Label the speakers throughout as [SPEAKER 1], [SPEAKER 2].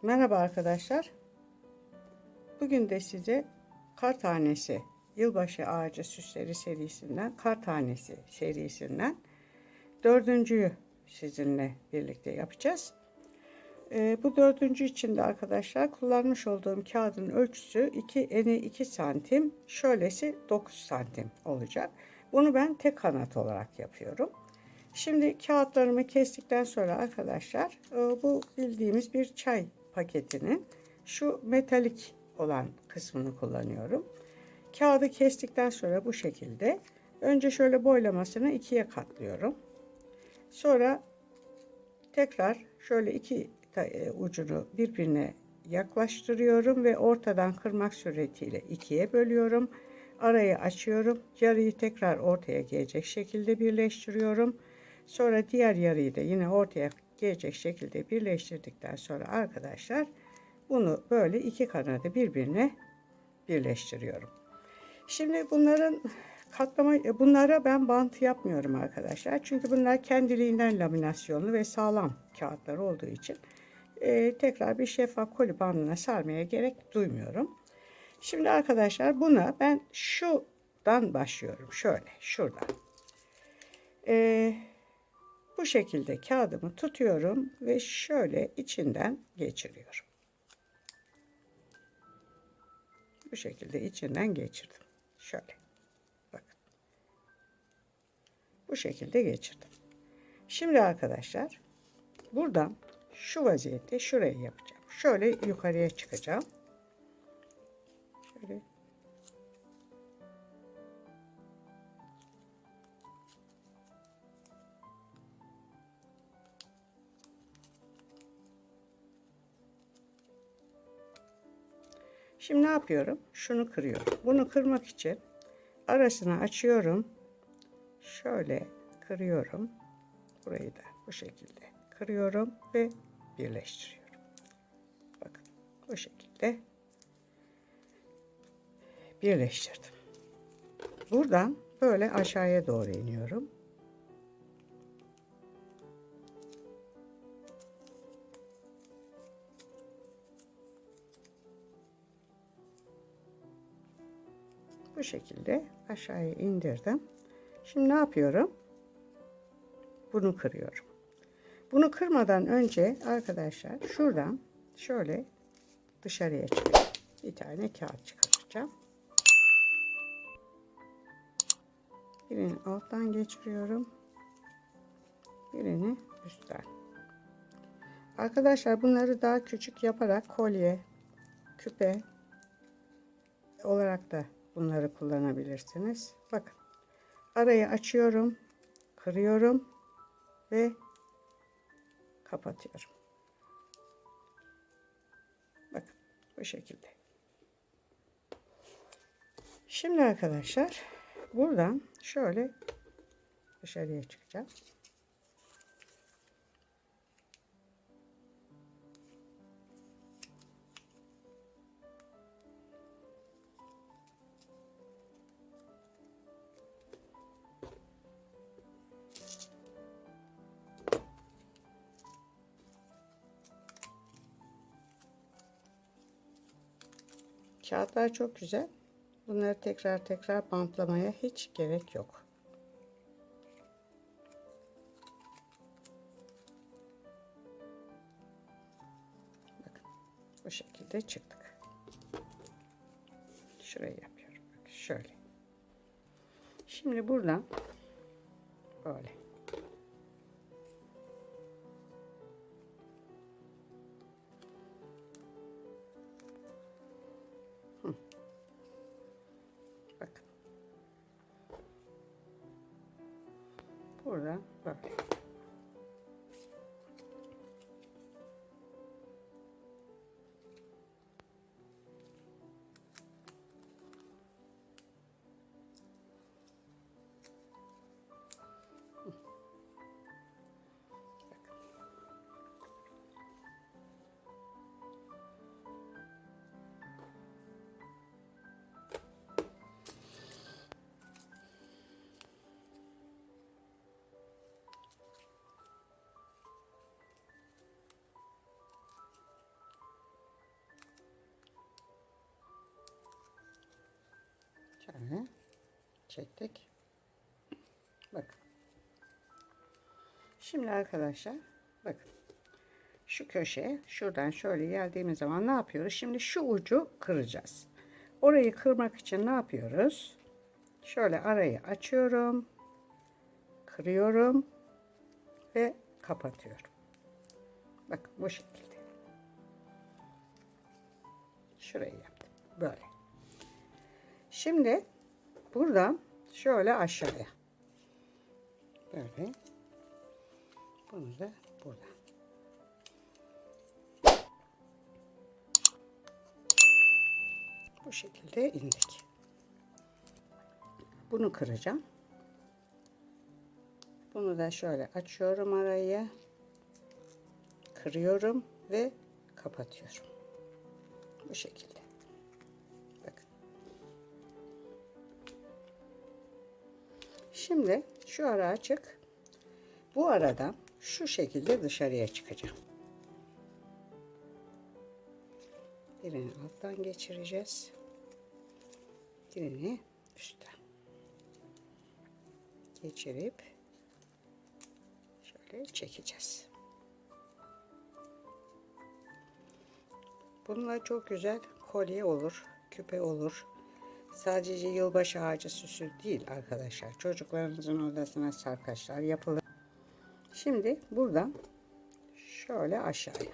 [SPEAKER 1] Merhaba arkadaşlar. Bugün de size kar tanesi, yılbaşı ağacı süsleri serisinden, kar tanesi serisinden dördüncüyü sizinle birlikte yapacağız. Bu dördüncü için de arkadaşlar kullanmış olduğum kağıdın ölçüsü eni 2 santim, şöylesi 9 santim olacak. Bunu ben tek kanat olarak yapıyorum. Şimdi kağıtlarımı kestikten sonra arkadaşlar bu bildiğimiz bir çay paketinin şu metalik olan kısmını kullanıyorum. Kağıdı kestikten sonra bu şekilde önce şöyle boylamasını ikiye katlıyorum. Sonra tekrar şöyle iki ucunu birbirine yaklaştırıyorum ve ortadan kırmak suretiyle ikiye bölüyorum. Arayı açıyorum. Yarıyı tekrar ortaya gelecek şekilde birleştiriyorum. Sonra diğer yarıyı da yine ortaya gelecek şekilde birleştirdikten sonra arkadaşlar bunu böyle iki kanadı birbirine birleştiriyorum. Şimdi bunlara ben bant yapmıyorum arkadaşlar. Çünkü bunlar kendiliğinden laminasyonlu ve sağlam kağıtlar olduğu için tekrar bir şeffaf koli bandına sarmaya gerek duymuyorum. Şimdi arkadaşlar buna ben şuradan başlıyorum. Şöyle şuradan. Bu şekilde kağıdımı tutuyorum ve şöyle içinden geçiriyorum. Bu şekilde içinden geçirdim. Şöyle. Bakın. Bu şekilde geçirdim. Şimdi arkadaşlar buradan şu vaziyette şurayı yapacağım. Şöyle yukarıya çıkacağım. Şöyle. Şimdi ne yapıyorum? Şunu kırıyorum. Bunu kırmak için arasını açıyorum. Şöyle kırıyorum. Burayı da bu şekilde kırıyorum ve birleştiriyorum. Bakın bu şekilde birleştirdim. Buradan böyle aşağıya doğru iniyorum. Bu şekilde aşağıya indirdim. Şimdi ne yapıyorum? Bunu kırıyorum. Bunu kırmadan önce arkadaşlar şuradan şöyle dışarıya çıkıyorum. Bir tane kağıt çıkaracağım. Birini alttan geçiriyorum. Birini üstten. Arkadaşlar bunları daha küçük yaparak kolye, küpe olarak da bunları kullanabilirsiniz. Bakın. Arayı açıyorum. Kırıyorum. Ve kapatıyorum. Bakın bu şekilde. Şimdi arkadaşlar buradan şöyle dışarıya çıkacağım. Kağıtlar çok güzel. Bunları tekrar bantlamaya hiç gerek yok. Bakın bu şekilde çıktık. Şurayı yapıyorum. Bakın şöyle. Şimdi buradan böyle. Bakın. Buradan böyle. Şöyle çektik. Bakın. Şimdi arkadaşlar bakın. Şu köşeye şuradan şöyle geldiğimiz zaman ne yapıyoruz? Şimdi şu ucu kıracağız. Orayı kırmak için ne yapıyoruz? Şöyle arayı açıyorum. Kırıyorum. Ve kapatıyorum. Bakın bu şekilde. Şurayı yaptım. Böyle. Şimdi buradan şöyle aşağıya. Böyle. Bunu da buradan. Bu şekilde indik. Bunu kıracağım. Bunu da şöyle açıyorum arayı. Kırıyorum ve kapatıyorum. Bu şekilde. Bakın. Şimdi şu ara açık. Bu arada şu şekilde dışarıya çıkacağım. Birini alttan geçireceğiz. Birini üstten geçirip şöyle çekeceğiz. Bununla çok güzel kolye olur, küpe olur. Sadece yılbaşı ağacı süsü değil arkadaşlar. Çocuklarınızın odasına sarkaçlar yapılır. Şimdi buradan şöyle aşağıya.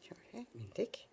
[SPEAKER 1] Şöyle indik.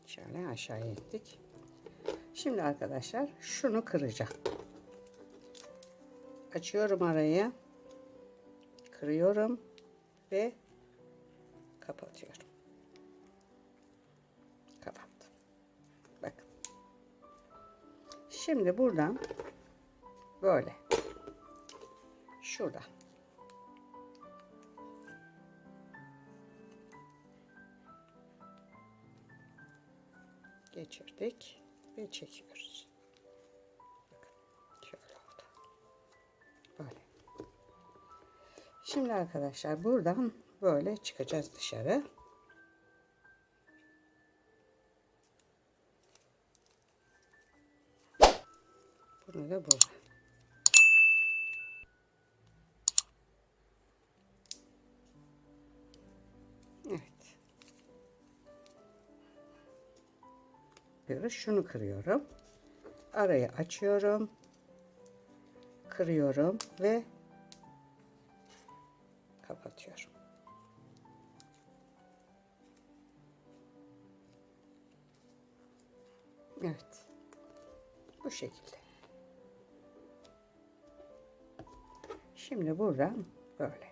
[SPEAKER 1] Şöyle aşağıya indik. Şimdi arkadaşlar şunu kıracağım. Açıyorum arayı. Kırıyorum ve kapatıyorum. Kapattım. Bakın. Şimdi buradan böyle. Şuradan. Geçirdik ve çekiyoruz. Bakın şöyle oldu. Böyle. Şimdi arkadaşlar buradan böyle çıkacağız dışarı. Bunu da burada. Evet. Şunu kırıyorum. Arayı açıyorum. Kırıyorum ve kapatıyorum. Evet. Bu şekilde. Şimdi buradan böyle.